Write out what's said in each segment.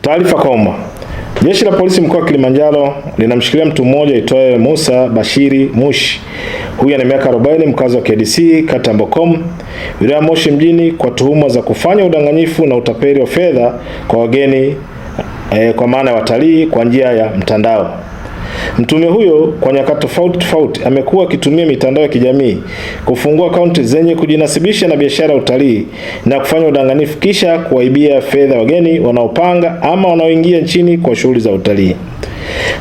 Taarifa kwa umma. Jeshi la Polisi mkoa wa Kilimanjaro linamshikilia mtu mmoja aitwaye Musa Bashiri Mushi. Huyu ana miaka 40, mkazi wa KDC kata Mbokom, wilaya Moshi mjini, kwa tuhuma za kufanya udanganyifu na utapeli wa fedha kwa wageni kwa maana ya watalii kwa njia ya mtandao. Mtuhumiwa huyo kwa nyakati tofauti amekuwa akitumia mitandao ya kijamii kufungua akaunti zenye kujinasibisha na biashara ya utalii na kufanya udanganyifu kisha kuwaibia fedha wageni wanaopanga ama wanaoingia nchini kwa shughuli za utalii.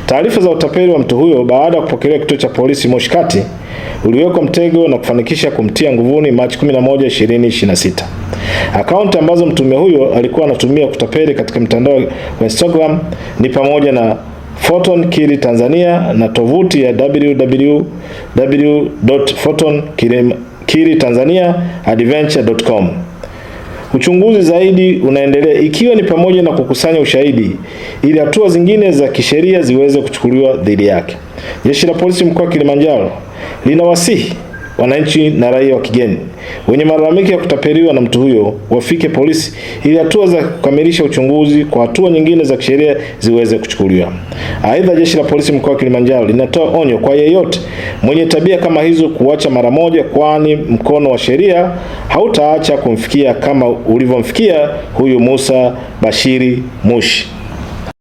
Taarifa za utapeli wa mtu huyo baada ya kupokelewa kituo cha polisi Moshi Kati uliwekwa mtego na kufanikisha kumtia nguvuni Machi 11, 2026. Akaunti ambazo mtuhumiwa huyo alikuwa anatumia kutapeli katika mtandao wa Instagram ni pamoja na Photon Kili Tanzania na tovuti ya www.photonkilitanzaniaadventure.com. Uchunguzi zaidi unaendelea ikiwa ni pamoja na kukusanya ushahidi ili hatua zingine za kisheria ziweze kuchukuliwa dhidi yake. Jeshi la Polisi mkoa wa Kilimanjaro linawasihi wananchi na raia wa kigeni wenye malalamiko ya kutapeliwa na mtu huyo wafike polisi ili hatua za kukamilisha uchunguzi kwa hatua nyingine za kisheria ziweze kuchukuliwa. Aidha, Jeshi la Polisi mkoa wa Kilimanjaro linatoa onyo kwa yeyote mwenye tabia kama hizo kuacha mara moja, kwani mkono wa sheria hautaacha kumfikia kama ulivyomfikia huyu Musa Bashiri Mushi.